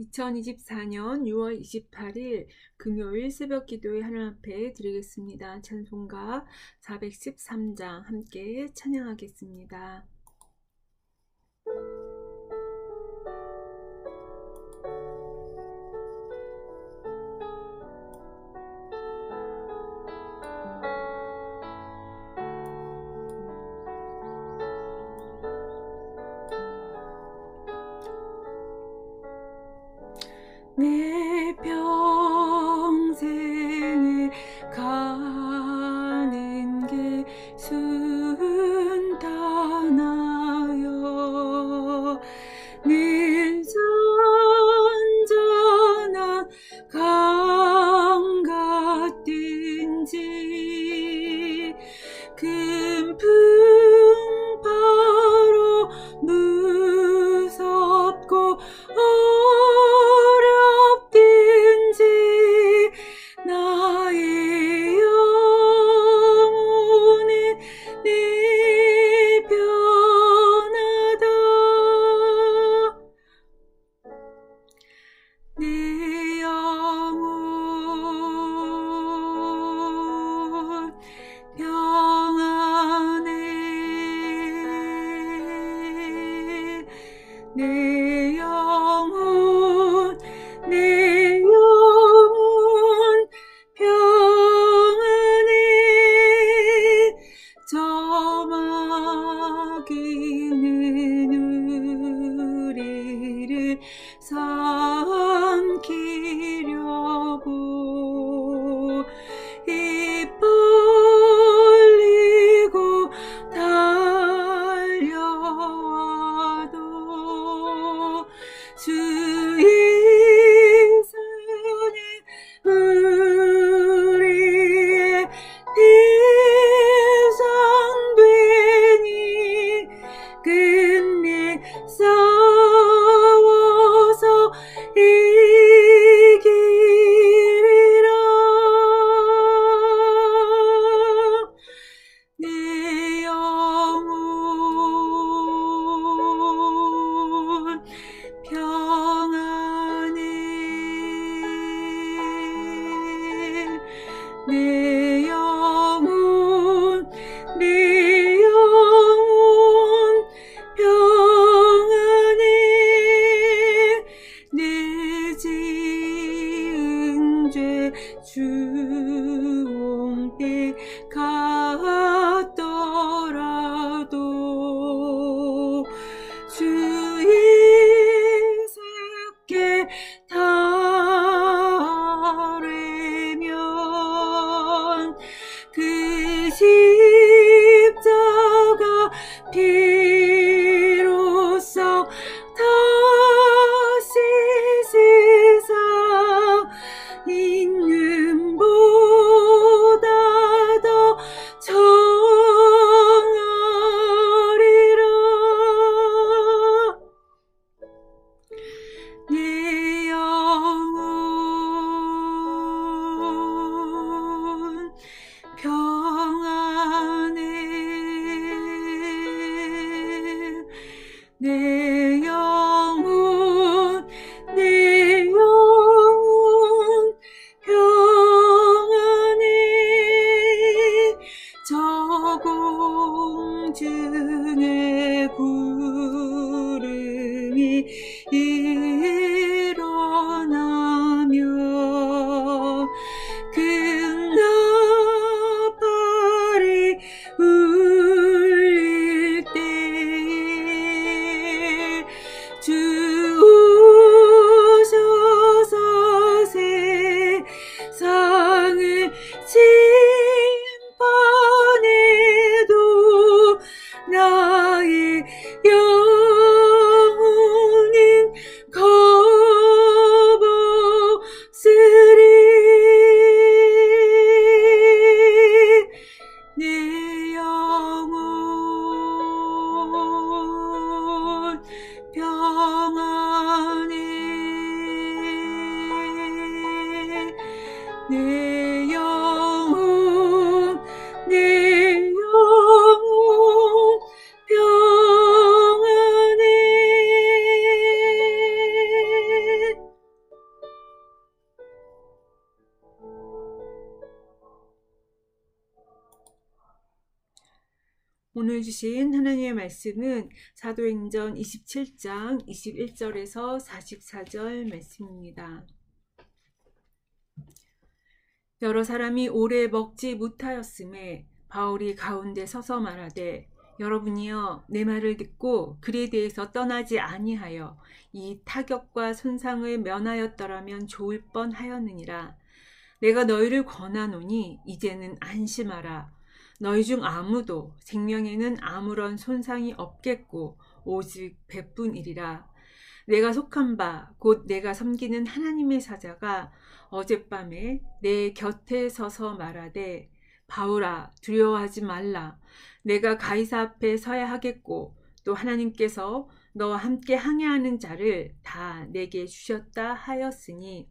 2024년 6월 28일 금요일 새벽 기도회 하나님 앞에 드리겠습니다. 찬송가 413장 함께 찬양하겠습니다. 내 평생에 가는 게 순탄하여 늘 선전한 강 같든지 큰 풍파로 무섭고 어렵든지 나의 영혼은 늘 변하다. 내 영혼 평안해. 내 영혼 평안해. 저마귀는 우리를 삼키려고 입 벌리고 달려와도 주의 손은 우리의 비상되니 끝내 싸워서 이기리라. 내 영혼 평안해. 내 영혼 평안해. 내 지은 죄 주홍빛 같더라도 주 예수께 달으면 그 십자가 피로써 다시 세상 있는 보다 더 정하리라. 내 영혼 평안해. 내 영혼 평안해. 저 공중에 구름이 일어나며 큰 나팔이 울릴 때에 주 오셔서 세상을 심판해도 나의 영혼은 겁 오늘 주신 하나님의 말씀은 사도행전 27장 21절에서 44절 말씀입니다. 여러 사람이 오래 먹지 못하였음에 바울이 가운데 서서 말하되 여러분이여 내 말을 듣고 글에 대해서 떠나지 아니하여 이 타격과 손상을 면하였더라면 좋을 뻔하였느니라. 내가 너희를 권하노니 이제는 안심하라. 너희 중 아무도 생명에는 아무런 손상이 없겠고 오직 백분이리라. 내가 속한 바 곧 내가 섬기는 하나님의 사자가 어젯밤에 내 곁에 서서 말하되 바울아 두려워하지 말라. 내가 가이사 앞에 서야 하겠고 또 하나님께서 너와 함께 항해하는 자를 다 내게 주셨다 하였으니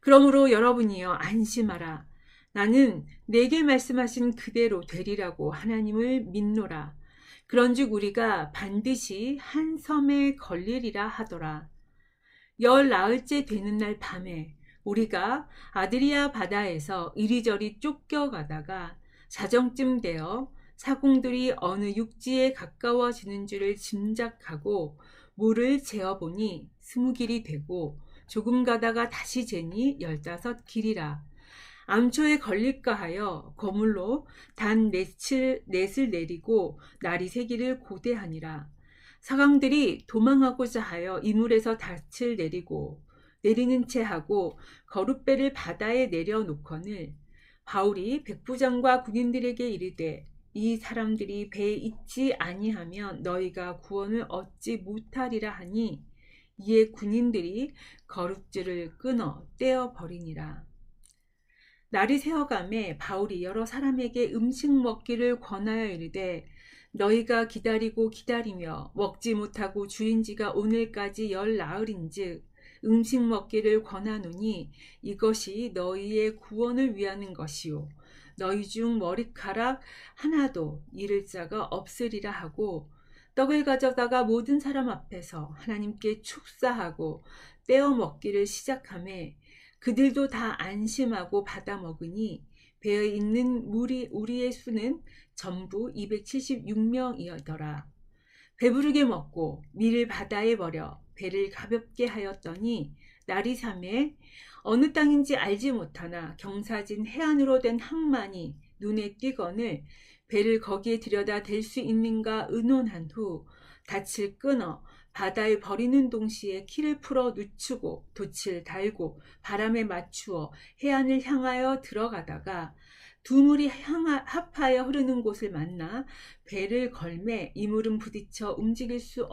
그러므로 여러분이여 안심하라. 나는 내게 말씀하신 그대로 되리라고 하나님을 믿노라. 그런즉 우리가 반드시 한 섬에 걸리리라 하더라. 10나흘째 되는 날 밤에 우리가 아드리아 바다에서 이리저리 쫓겨가다가 자정쯤 되어 사공들이 어느 육지에 가까워지는 줄을 짐작하고 물을 재어보니 20길이 되고 조금 가다가 다시 재니 15길이라. 암초에 걸릴까 하여 거물로 단 넷을 내리고 날이 새기를 고대하니라. 사강들이 도망하고자 하여 이물에서 닻을 내리는 채 하고 거룻배를 바다에 내려놓거늘 바울이 백부장과 군인들에게 이르되 이 사람들이 배에 있지 아니하면 너희가 구원을 얻지 못하리라 하니 이에 군인들이 거룻줄을 끊어 떼어버리니라. 날이 새어가매 바울이 여러 사람에게 음식 먹기를 권하여 이르되 너희가 기다리며 먹지 못하고 주인지가 오늘까지 10나흘인즉 음식 먹기를 권하노니 이것이 너희의 구원을 위하는 것이요 너희 중 머리카락 하나도 잃을 자가 없으리라 하고 떡을 가져다가 모든 사람 앞에서 하나님께 축사하고 떼어 먹기를 시작하매 그들도 다 안심하고 받아 먹으니 배에 있는 우리의 수는 전부 276명이었더라. 배부르게 먹고 밀을 바다에 버려 배를 가볍게 하였더니 날이 새매 어느 땅인지 알지 못하나 경사진 해안으로 된 항만이 눈에 띄거늘 배를 거기에 들여다 댈 수 있는가 의논한 후 닻을 끊어 바다에 버리는 동시에 키를 풀어 늦추고 돛을 달고 바람에 맞추어 해안을 향하여 들어가다가 두 물이 합하여 흐르는 곳을 만나 배를 걸매 이 물은 부딪혀 움직일 수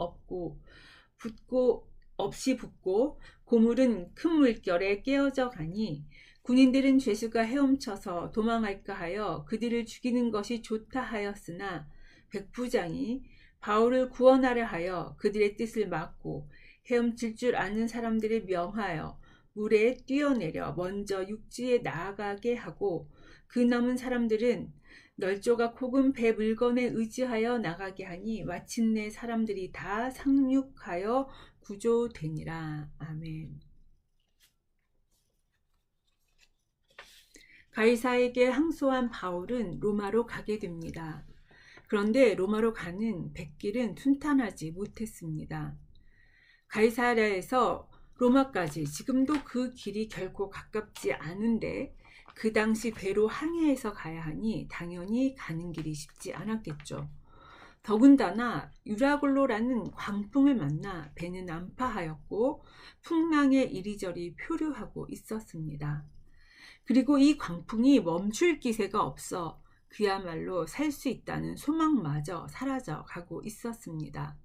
없이 붙고 고물은 큰 물결에 깨어져 가니 군인들은 죄수가 헤엄쳐서 도망할까 하여 그들을 죽이는 것이 좋다 하였으나 백부장이 바울을 구원하려 하여 그들의 뜻을 막고 헤엄칠 줄 아는 사람들을 명하여 물에 뛰어내려 먼저 육지에 나아가게 하고 그 남은 사람들은 널조가 혹은 배 물건에 의지하여 나가게 하니 마침내 사람들이 다 상륙하여 구조되니라. 아멘. 가이사에게 항소한 바울은 로마로 가게 됩니다. 그런데 로마로 가는 백길은 순탄하지 못했습니다. 가이사랴에서 로마까지 지금도 그 길이 결코 가깝지 않은데 그 당시 배로 항해해서 가야 하니 당연히 가는 길이 쉽지 않았겠죠. 더군다나 유라굴로라는 광풍을 만나 배는 난파하였고 풍랑에 이리저리 표류하고 있었습니다. 그리고 이 광풍이 멈출 기세가 없어 그야말로 살 수 있다는 소망마저 사라져 가고 있었습니다.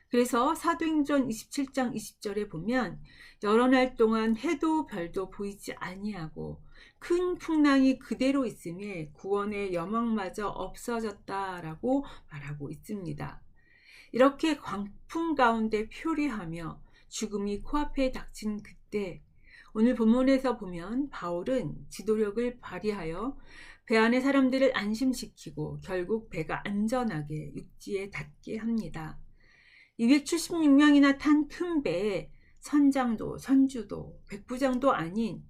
그래서 사도행전 27장 20절에 보면 여러 날 동안 해도 별도 보이지 아니하고 큰 풍랑이 그대로 있음에 구원의 여망마저 없어졌다라고 말하고 있습니다. 이렇게 광풍 가운데 표류하며 죽음이 코앞에 닥친 그때 오늘 본문에서 보면 바울은 지도력을 발휘하여 배 안의 사람들을 안심시키고 결국 배가 안전하게 육지에 닿게 합니다. 276명이나 탄 큰 배에 선장도 선주도 백부장도 아닌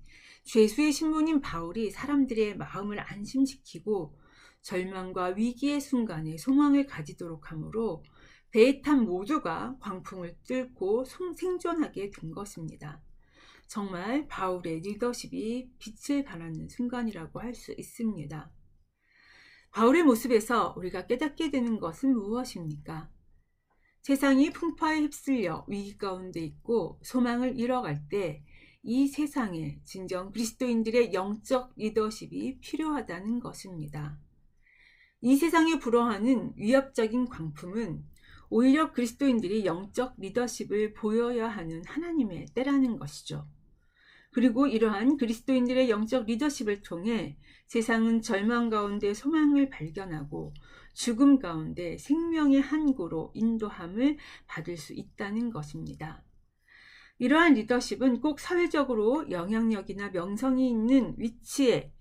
죄수의 신분인 바울이 사람들의 마음을 안심시키고 절망과 위기의 순간에 소망을 가지도록 하므로 배에 탄 모두가 광풍을 뚫고 생존하게 된 것입니다. 정말 바울의 리더십이 빛을 발하는 순간이라고 할 수 있습니다. 바울의 모습에서 우리가 깨닫게 되는 것은 무엇입니까? 세상이 풍파에 휩쓸려 위기 가운데 있고 소망을 잃어갈 때 이 세상에 진정 그리스도인들의 영적 리더십이 필요하다는 것입니다. 이 세상에 불어하는 위협적인 광풍은 오히려 그리스도인들이 영적 리더십을 보여야 하는 하나님의 때라는 것이죠. 그리고 이러한 그리스도인들의 영적 리더십을 통해 세상은 절망 가운데 소망을 발견하고 죽음 가운데 생명의 항구로 인도함을 받을 수 있다는 것입니다. 이러한 리더십은 꼭 사회적으로 영향력이나 명성이 있는 위치에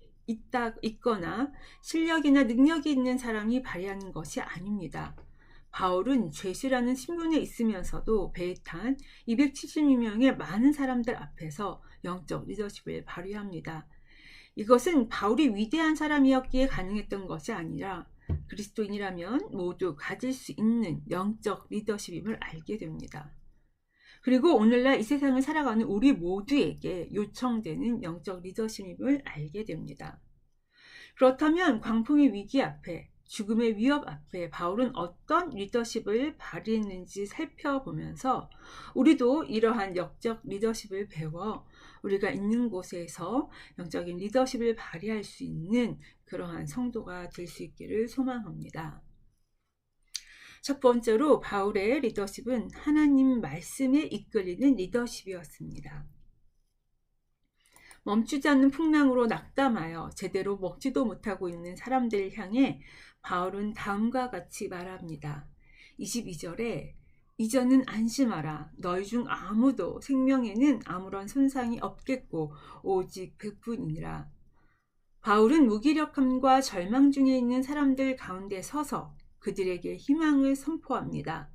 있거나 실력이나 능력이 있는 사람이 발휘하는 것이 아닙니다. 바울은 죄수라는 신분에 있으면서도 배에 탄 276명의 많은 사람들 앞에서 영적 리더십을 발휘합니다. 이것은 바울이 위대한 사람이었기에 가능했던 것이 아니라 그리스도인이라면 모두 가질 수 있는 영적 리더십임을 알게 됩니다. 그리고 오늘날 이 세상을 살아가는 우리 모두에게 요청되는 영적 리더십임을 알게 됩니다. 그렇다면 광풍의 위기 앞에, 죽음의 위협 앞에 바울은 어떤 리더십을 발휘했는지 살펴보면서 우리도 이러한 영적 리더십을 배워 우리가 있는 곳에서 영적인 리더십을 발휘할 수 있는 그러한 성도가 될 수 있기를 소망합니다. 첫 번째로 바울의 리더십은 하나님 말씀에 이끌리는 리더십이었습니다. 멈추지 않는 풍랑으로 낙담하여 제대로 먹지도 못하고 있는 사람들을 향해 바울은 다음과 같이 말합니다. 22절에 이제는 안심하라. 너희 중 아무도 생명에는 아무런 손상이 없겠고 오직 백분이니라. 바울은 무기력함과 절망 중에 있는 사람들 가운데 서서 그들에게 희망을 선포합니다.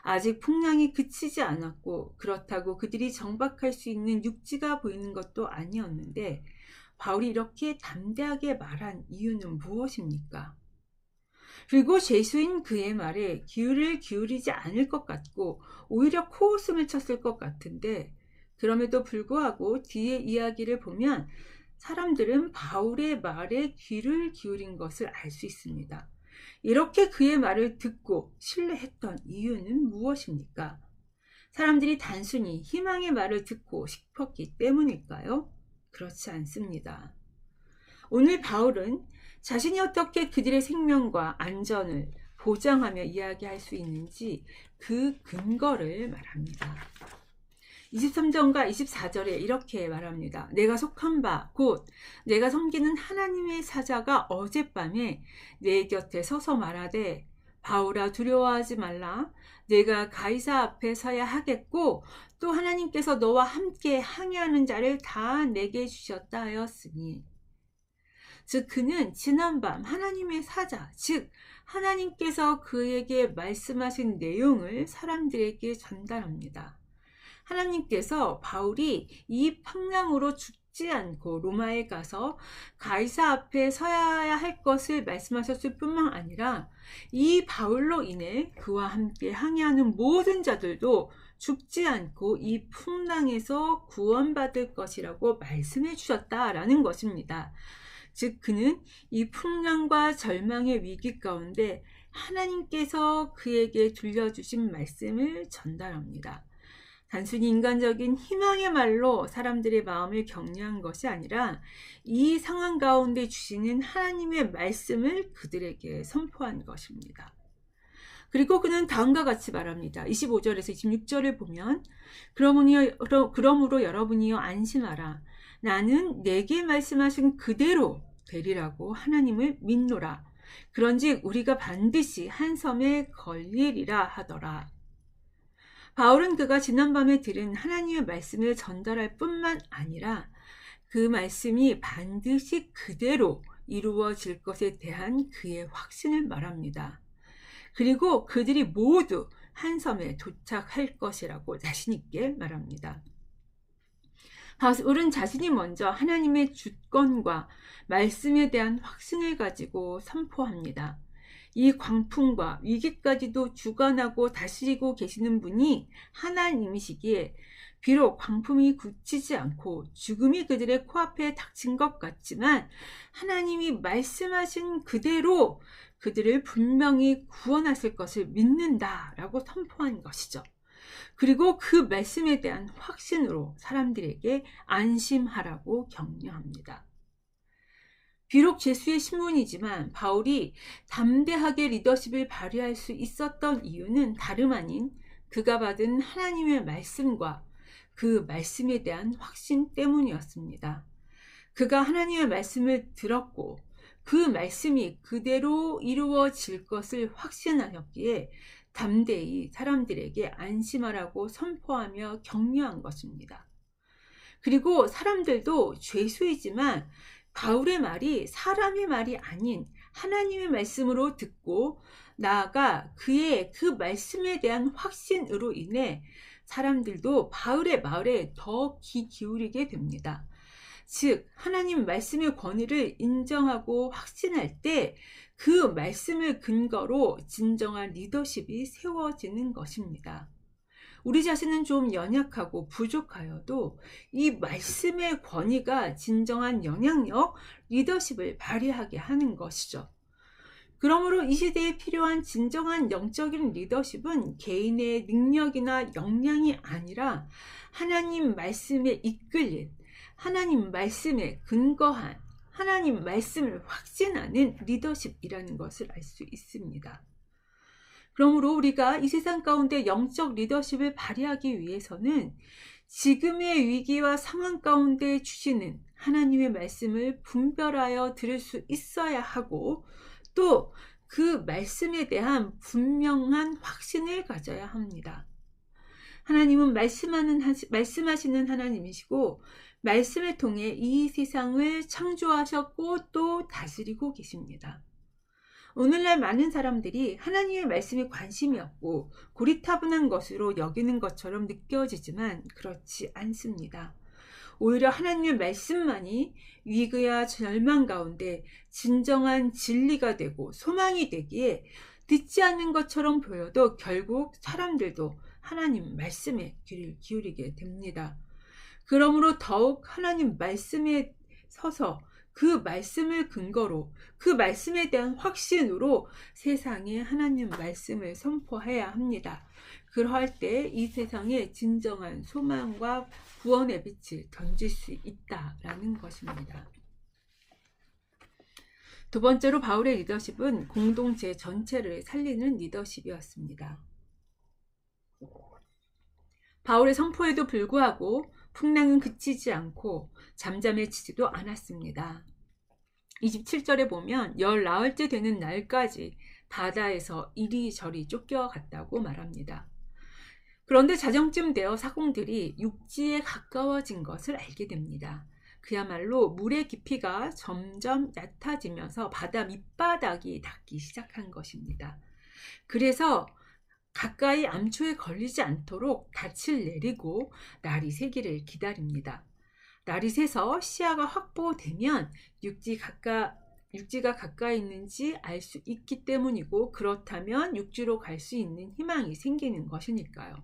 아직 풍랑이 그치지 않았고 그렇다고 그들이 정박할 수 있는 육지가 보이는 것도 아니었는데 바울이 이렇게 담대하게 말한 이유는 무엇입니까? 그리고 죄수인 그의 말에 귀를 기울이지 않을 것 같고 오히려 코웃음을 쳤을 것 같은데 그럼에도 불구하고 뒤의 이야기를 보면 사람들은 바울의 말에 귀를 기울인 것을 알 수 있습니다. 이렇게 그의 말을 듣고 신뢰했던 이유는 무엇입니까? 사람들이 단순히 희망의 말을 듣고 싶었기 때문일까요? 그렇지 않습니다. 오늘 바울은 자신이 어떻게 그들의 생명과 안전을 보장하며 이야기할 수 있는지 그 근거를 말합니다. 23절과 24절에 이렇게 말합니다. 내가 속한 바 곧 내가 섬기는 하나님의 사자가 어젯밤에 내 곁에 서서 말하되 바울아 두려워하지 말라. 내가 가이사 앞에 서야 하겠고 또 하나님께서 너와 함께 항해하는 자를 다 내게 주셨다 하였으니, 즉 그는 지난밤 하나님의 사자, 즉 하나님께서 그에게 말씀하신 내용을 사람들에게 전달합니다. 하나님께서 바울이 이 풍랑으로 죽지 않고 로마에 가서 가이사 앞에 서야 할 것을 말씀하셨을 뿐만 아니라 이 바울로 인해 그와 함께 항해하는 모든 자들도 죽지 않고 이 풍랑에서 구원받을 것이라고 말씀해 주셨다라는 것입니다. 즉 그는 이 풍랑과 절망의 위기 가운데 하나님께서 그에게 들려주신 말씀을 전달합니다. 단순히 인간적인 희망의 말로 사람들의 마음을 격려한 것이 아니라 이 상황 가운데 주시는 하나님의 말씀을 그들에게 선포한 것입니다. 그리고 그는 다음과 같이 말합니다. 25절에서 26절을 보면 그러므로 여러분이여 안심하라. 나는 내게 말씀하신 그대로 되리라고 하나님을 믿노라. 그런즉 우리가 반드시 한 섬에 걸리리라 하더라. 바울은 그가 지난밤에 들은 하나님의 말씀을 전달할 뿐만 아니라 그 말씀이 반드시 그대로 이루어질 것에 대한 그의 확신을 말합니다. 그리고 그들이 모두 한 섬에 도착할 것이라고 자신 있게 말합니다. 바울은 자신이 먼저 하나님의 주권과 말씀에 대한 확신을 가지고 선포합니다. 이 광풍과 위기까지도 주관하고 다스리고 계시는 분이 하나님이시기에 비록 광풍이 그치지 않고 죽음이 그들의 코앞에 닥친 것 같지만 하나님이 말씀하신 그대로 그들을 분명히 구원하실 것을 믿는다라고 선포한 것이죠. 그리고 그 말씀에 대한 확신으로 사람들에게 안심하라고 격려합니다. 비록 죄수의 신분이지만 바울이 담대하게 리더십을 발휘할 수 있었던 이유는 다름 아닌 그가 받은 하나님의 말씀과 그 말씀에 대한 확신 때문이었습니다. 그가 하나님의 말씀을 들었고 그 말씀이 그대로 이루어질 것을 확신하였기에 담대히 사람들에게 안심하라고 선포하며 격려한 것입니다. 그리고 사람들도 죄수이지만 바울의 말이 사람의 말이 아닌 하나님의 말씀으로 듣고 나아가 그의 그 말씀에 대한 확신으로 인해 사람들도 바울의 말에 더 귀 기울이게 됩니다. 즉 하나님 말씀의 권위를 인정하고 확신할 때 그 말씀을 근거로 진정한 리더십이 세워지는 것입니다. 우리 자신은 좀 연약하고 부족하여도 이 말씀의 권위가 진정한 영향력, 리더십을 발휘하게 하는 것이죠. 그러므로 이 시대에 필요한 진정한 영적인 리더십은 개인의 능력이나 역량이 아니라 하나님 말씀에 이끌린, 하나님 말씀에 근거한, 하나님 말씀을 확신하는 리더십이라는 것을 알 수 있습니다. 그러므로 우리가 이 세상 가운데 영적 리더십을 발휘하기 위해서는 지금의 위기와 상황 가운데 주시는 하나님의 말씀을 분별하여 들을 수 있어야 하고 또 그 말씀에 대한 분명한 확신을 가져야 합니다. 하나님은 말씀하시는 하나님이시고 말씀을 통해 이 세상을 창조하셨고 또 다스리고 계십니다. 오늘날 많은 사람들이 하나님의 말씀에 관심이 없고 고리타분한 것으로 여기는 것처럼 느껴지지만 그렇지 않습니다. 오히려 하나님의 말씀만이 위기와 절망 가운데 진정한 진리가 되고 소망이 되기에 듣지 않는 것처럼 보여도 결국 사람들도 하나님 말씀에 귀를 기울이게 됩니다. 그러므로 더욱 하나님 말씀에 서서 그 말씀을 근거로 그 말씀에 대한 확신으로 세상에 하나님 말씀을 선포해야 합니다. 그러할 때 이 세상에 진정한 소망과 구원의 빛을 던질 수 있다라는 것입니다. 두 번째로 바울의 리더십은 공동체 전체를 살리는 리더십이었습니다. 바울의 선포에도 불구하고 풍랑은 그치지 않고 잠잠해지지도 않았습니다. 27절에 보면 19일째 되는 날까지 바다에서 이리저리 쫓겨갔다고 말합니다. 그런데 자정쯤 되어 사공들이 육지에 가까워진 것을 알게 됩니다. 그야말로 물의 깊이가 점점 얕아지면서 바다 밑바닥이 닿기 시작한 것입니다. 그래서 가까이 암초에 걸리지 않도록 닻을 내리고 날이 새기를 기다립니다. 날이 새서 시야가 확보되면 육지가 가까이 있는지 알 수 있기 때문이고 그렇다면 육지로 갈 수 있는 희망이 생기는 것이니까요.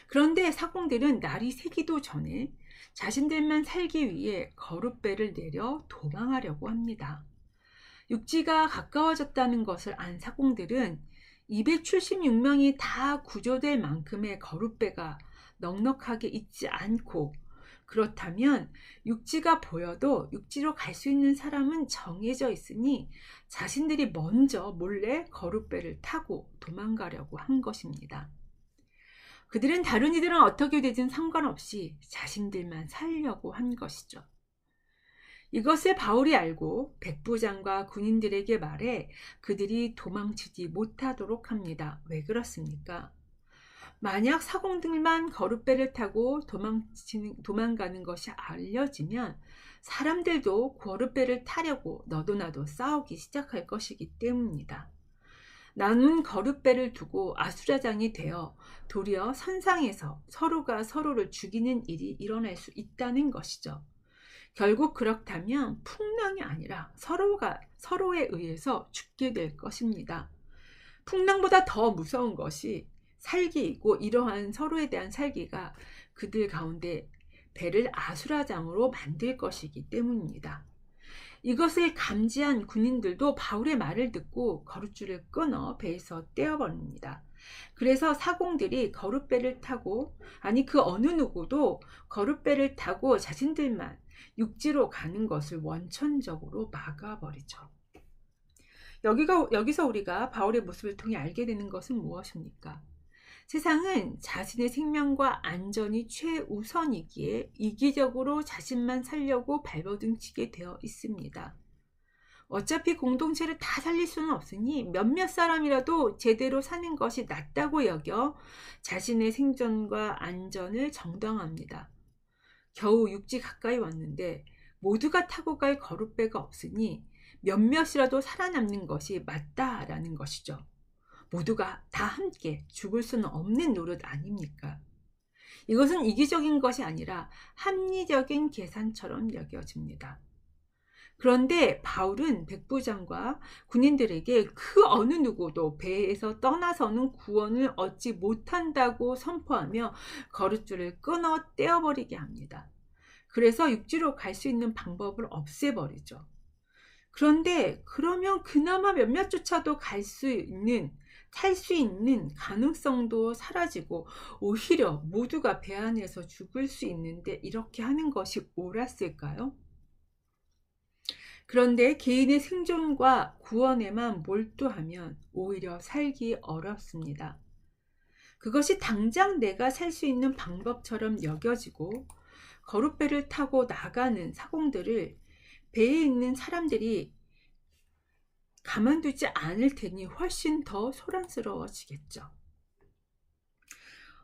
그런데 사공들은 날이 새기도 전에 자신들만 살기 위해 거룻배를 내려 도망하려고 합니다. 육지가 가까워졌다는 것을 안 사공들은 276명이 다 구조될 만큼의 거룻배가 넉넉하게 있지 않고 그렇다면 육지가 보여도 육지로 갈 수 있는 사람은 정해져 있으니 자신들이 먼저 몰래 거룻배를 타고 도망가려고 한 것입니다. 그들은 다른 이들은 어떻게 되든 상관없이 자신들만 살려고 한 것이죠. 이것을 바울이 알고 백부장과 군인들에게 말해 그들이 도망치지 못하도록 합니다. 왜 그렇습니까? 만약 사공들만 거룻배를 타고 도망가는 것이 알려지면 사람들도 거룻배를 타려고 너도 나도 싸우기 시작할 것이기 때문입니다. 나눈 거룻배를 두고 아수라장이 되어 도리어 선상에서 서로가 서로를 죽이는 일이 일어날 수 있다는 것이죠. 결국 그렇다면 풍랑이 아니라 서로가 서로에 의해서 죽게 될 것입니다. 풍랑보다 더 무서운 것이 살기이고, 이러한 서로에 대한 살기가 그들 가운데 배를 아수라장으로 만들 것이기 때문입니다. 이것을 감지한 군인들도 바울의 말을 듣고 거룻줄을 끊어 배에서 떼어버립니다. 그래서 사공들이 거룻배를 타고, 아니 그 어느 누구도 거룻배를 타고 자신들만 육지로 가는 것을 원천적으로 막아버리죠. 여기서 우리가 바울의 모습을 통해 알게 되는 것은 무엇입니까? 세상은 자신의 생명과 안전이 최우선이기에 이기적으로 자신만 살려고 발버둥치게 되어 있습니다. 어차피 공동체를 다 살릴 수는 없으니 몇몇 사람이라도 제대로 사는 것이 낫다고 여겨 자신의 생존과 안전을 정당합니다. 겨우 육지 가까이 왔는데 모두가 타고 갈 거룻배가 없으니 몇몇이라도 살아남는 것이 맞다라는 것이죠. 모두가 다 함께 죽을 수는 없는 노릇 아닙니까? 이것은 이기적인 것이 아니라 합리적인 계산처럼 여겨집니다. 그런데 바울은 백부장과 군인들에게 그 어느 누구도 배에서 떠나서는 구원을 얻지 못한다고 선포하며 거룻줄을 끊어 떼어버리게 합니다. 그래서 육지로 갈 수 있는 방법을 없애버리죠. 그런데 그러면 그나마 몇몇조차도 탈 수 있는 가능성도 사라지고 오히려 모두가 배 안에서 죽을 수 있는데 이렇게 하는 것이 옳았을까요? 그런데 개인의 생존과 구원에만 몰두하면 오히려 살기 어렵습니다. 그것이 당장 내가 살 수 있는 방법처럼 여겨지고 거룻배를 타고 나가는 사공들을 배에 있는 사람들이 가만두지 않을 테니 훨씬 더 소란스러워지겠죠.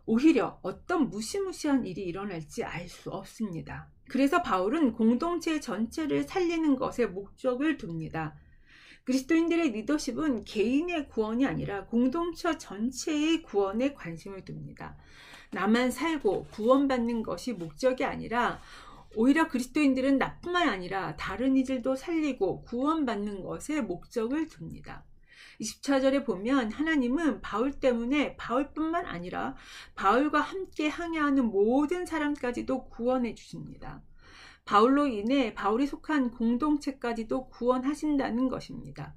오히려 어떤 무시무시한 일이 일어날지 알 수 없습니다. 그래서 바울은 공동체 전체를 살리는 것에 목적을 둡니다. 그리스도인들의 리더십은 개인의 구원이 아니라 공동체 전체의 구원에 관심을 둡니다. 나만 살고 구원받는 것이 목적이 아니라 오히려 그리스도인들은 나뿐만 아니라 다른 이들도 살리고 구원받는 것에 목적을 둡니다. 24절에 보면 하나님은 바울 때문에 바울뿐만 아니라 바울과 함께 항해하는 모든 사람까지도 구원해 주십니다. 바울로 인해 바울이 속한 공동체까지도 구원하신다는 것입니다.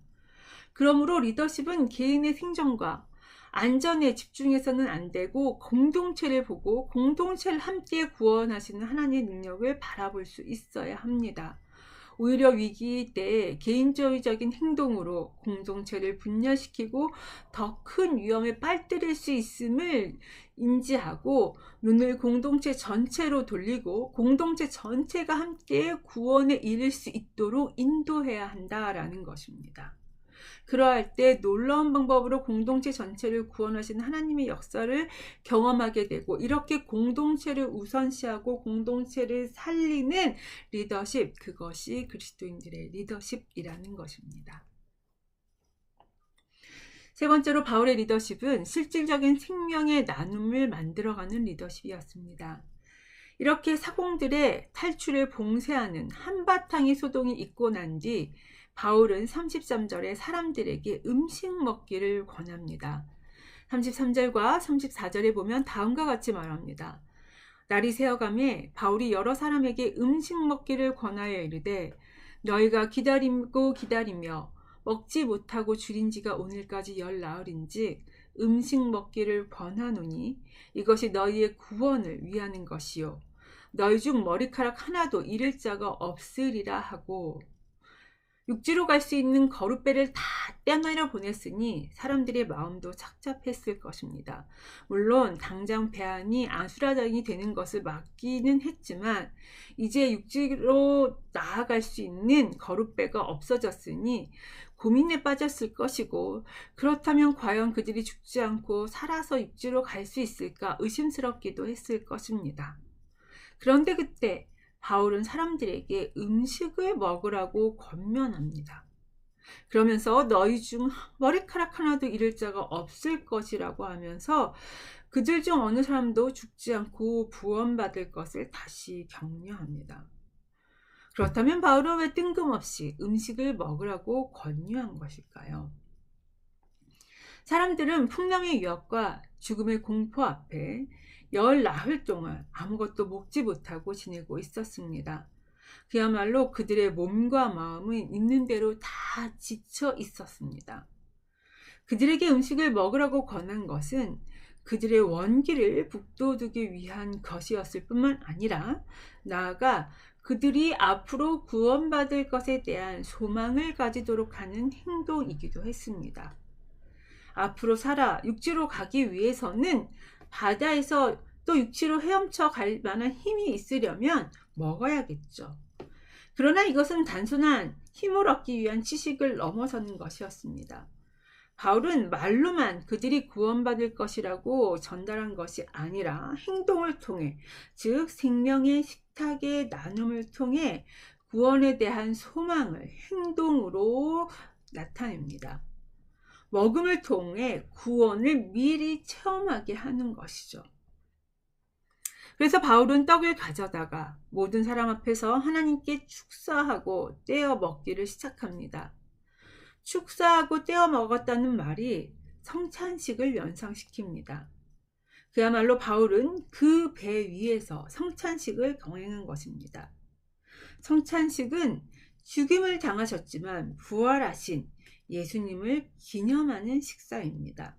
그러므로 리더십은 개인의 생존과 안전에 집중해서는 안 되고 공동체를 보고 공동체를 함께 구원하시는 하나님의 능력을 바라볼 수 있어야 합니다. 오히려 위기 때 개인주의적인 행동으로 공동체를 분열시키고 더 큰 위험에 빠뜨릴 수 있음을 인지하고 눈을 공동체 전체로 돌리고 공동체 전체가 함께 구원에 이를 수 있도록 인도해야 한다라는 것입니다. 그러할 때 놀라운 방법으로 공동체 전체를 구원하신 하나님의 역사를 경험하게 되고, 이렇게 공동체를 우선시하고 공동체를 살리는 리더십, 그것이 그리스도인들의 리더십이라는 것입니다. 세 번째로 바울의 리더십은 실질적인 생명의 나눔을 만들어가는 리더십이었습니다. 이렇게 사공들의 탈출을 봉쇄하는 한바탕의 소동이 있고 난 뒤 바울은 33절에 사람들에게 음식 먹기를 권합니다. 33절과 34절에 보면 다음과 같이 말합니다. 날이 새어가매 바울이 여러 사람에게 음식 먹기를 권하여 이르되 너희가 기다리고 기다리며 먹지 못하고 줄인 지가 오늘까지 열나흘인즉 음식 먹기를 권하노니 이것이 너희의 구원을 위하는 것이요 너희 중 머리카락 하나도 잃을 자가 없으리라 하고, 육지로 갈 수 있는 거룻배를 다 떼내려 보냈으니 사람들의 마음도 착잡했을 것입니다. 물론 당장 배 안이 아수라장이 되는 것을 막기는 했지만 이제 육지로 나아갈 수 있는 거룻배가 없어졌으니 고민에 빠졌을 것이고, 그렇다면 과연 그들이 죽지 않고 살아서 육지로 갈 수 있을까 의심스럽기도 했을 것입니다. 그런데 그때 바울은 사람들에게 음식을 먹으라고 권면합니다. 그러면서 너희 중 머리카락 하나도 잃을 자가 없을 것이라고 하면서 그들 중 어느 사람도 죽지 않고 구원받을 것을 다시 격려합니다. 그렇다면 바울은 왜 뜬금없이 음식을 먹으라고 권유한 것일까요? 사람들은 풍랑의 위협과 죽음의 공포 앞에 열 나흘 동안 아무것도 먹지 못하고 지내고 있었습니다. 그야말로 그들의 몸과 마음은 있는 대로 다 지쳐 있었습니다. 그들에게 음식을 먹으라고 권한 것은 그들의 원기를 북돋우기 위한 것이었을 뿐만 아니라 나아가 그들이 앞으로 구원받을 것에 대한 소망을 가지도록 하는 행동이기도 했습니다. 앞으로 살아 육지로 가기 위해서는 바다에서 또 육지로 헤엄쳐 갈 만한 힘이 있으려면 먹어야겠죠. 그러나 이것은 단순한 힘을 얻기 위한 지식을 넘어서는 것이었습니다. 바울은 말로만 그들이 구원받을 것이라고 전달한 것이 아니라 행동을 통해, 즉 생명의 식탁의 나눔을 통해 구원에 대한 소망을 행동으로 나타냅니다. 먹음을 통해 구원을 미리 체험하게 하는 것이죠. 그래서 바울은 떡을 가져다가 모든 사람 앞에서 하나님께 축사하고 떼어 먹기를 시작합니다. 축사하고 떼어 먹었다는 말이 성찬식을 연상시킵니다. 그야말로 바울은 그 배 위에서 성찬식을 경행한 것입니다. 성찬식은 죽임을 당하셨지만 부활하신 예수님을 기념하는 식사입니다.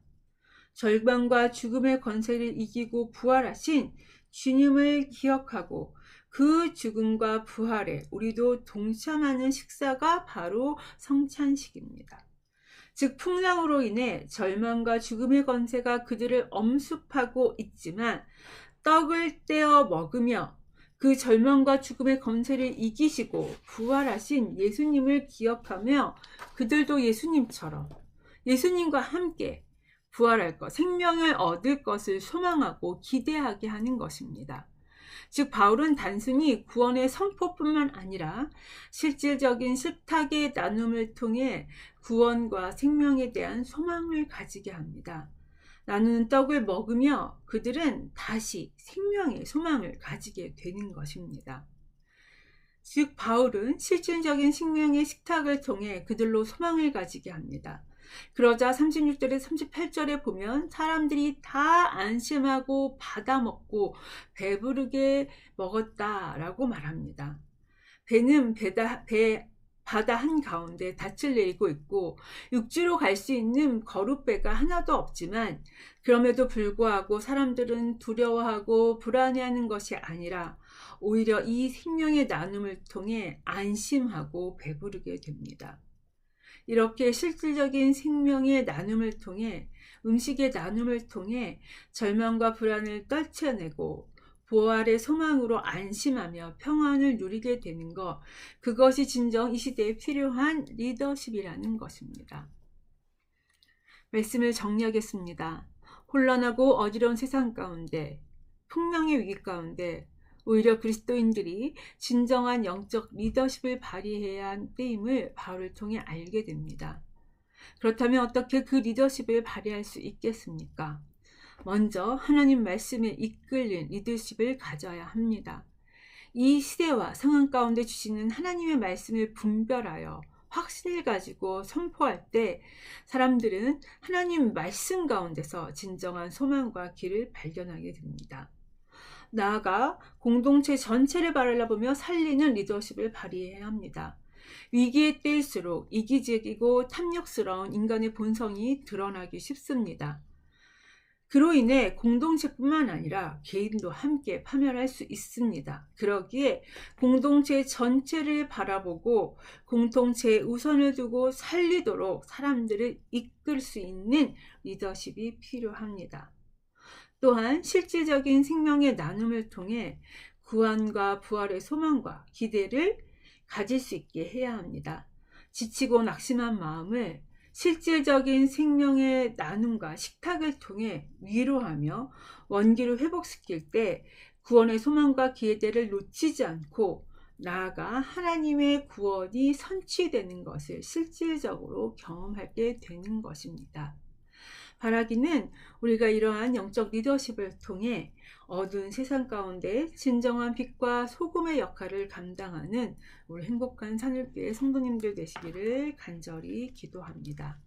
절망과 죽음의 권세를 이기고 부활하신 주님을 기억하고 그 죽음과 부활에 우리도 동참하는 식사가 바로 성찬식입니다. 즉 풍랑으로 인해 절망과 죽음의 권세가 그들을 엄습하고 있지만 떡을 떼어 먹으며 그 절망과 죽음의 권세를 이기시고 부활하신 예수님을 기억하며 그들도 예수님처럼 예수님과 함께 부활할 것, 생명을 얻을 것을 소망하고 기대하게 하는 것입니다. 즉 바울은 단순히 구원의 선포뿐만 아니라 실질적인 식탁의 나눔을 통해 구원과 생명에 대한 소망을 가지게 합니다. 나누는 떡을 먹으며 그들은 다시 생명의 소망을 가지게 되는 것입니다. 즉 바울은 실질적인 생명의 식탁을 통해 그들로 소망을 가지게 합니다. 그러자 36절에 38절에 보면 사람들이 다 안심하고 받아먹고 배부르게 먹었다라고 말합니다. 배는 바다 한가운데 닻을 내리고 있고 육지로 갈 수 있는 거룻배가 하나도 없지만 그럼에도 불구하고 사람들은 두려워하고 불안해하는 것이 아니라 오히려 이 생명의 나눔을 통해 안심하고 배부르게 됩니다. 이렇게 실질적인 생명의 나눔을 통해, 음식의 나눔을 통해 절망과 불안을 떨쳐내고 부활의 소망으로 안심하며 평안을 누리게 되는 것, 그것이 진정 이 시대에 필요한 리더십이라는 것입니다. 말씀을 정리하겠습니다. 혼란하고 어지러운 세상 가운데, 풍랑의 위기 가운데 오히려 그리스도인들이 진정한 영적 리더십을 발휘해야 한 때임을 바울을 통해 알게 됩니다. 그렇다면 어떻게 그 리더십을 발휘할 수 있겠습니까? 먼저 하나님 말씀에 이끌린 리더십을 가져야 합니다. 이 시대와 상황 가운데 주시는 하나님의 말씀을 분별하여 확신을 가지고 선포할 때 사람들은 하나님 말씀 가운데서 진정한 소망과 길을 발견하게 됩니다. 나아가 공동체 전체를 바라보며 살리는 리더십을 발휘해야 합니다. 위기의 때일수록 이기적이고 탐욕스러운 인간의 본성이 드러나기 쉽습니다. 그로 인해 공동체뿐만 아니라 개인도 함께 파멸할 수 있습니다. 그러기에 공동체 전체를 바라보고 공동체에 우선을 두고 살리도록 사람들을 이끌 수 있는 리더십이 필요합니다. 또한 실질적인 생명의 나눔을 통해 구원과 부활의 소망과 기대를 가질 수 있게 해야 합니다. 지치고 낙심한 마음을 실질적인 생명의 나눔과 식탁을 통해 위로하며 원기를 회복시킬 때 구원의 소망과 기대를 놓치지 않고 나아가 하나님의 구원이 성취되는 것을 실질적으로 경험하게 되는 것입니다. 바라기는 우리가 이러한 영적 리더십을 통해 어두운 세상 가운데 진정한 빛과 소금의 역할을 감당하는 우리 행복한 산울교회 성도님들 되시기를 간절히 기도합니다.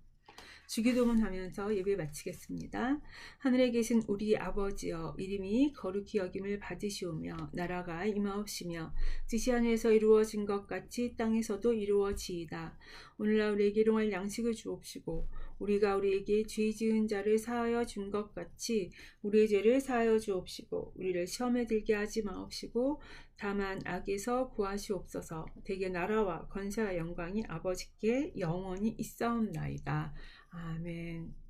주기도문 하면서 예배 마치겠습니다. 하늘에 계신 우리 아버지여, 이름이 거룩히 여김을 받으시오며 나라가 임하옵시며 뜻이 하늘에서 이루어진 것 같이 땅에서도 이루어지이다. 오늘날 우리에게 일용할 양식을 주옵시고 우리가 우리에게 죄 지은 자를 사하여 준 것 같이 우리의 죄를 사하여 주옵시고 우리를 시험에 들게 하지 마옵시고 다만 악에서 구하시옵소서. 대개 나라와 권세와 영광이 아버지께 영원히 있사옵나이다. 아멘.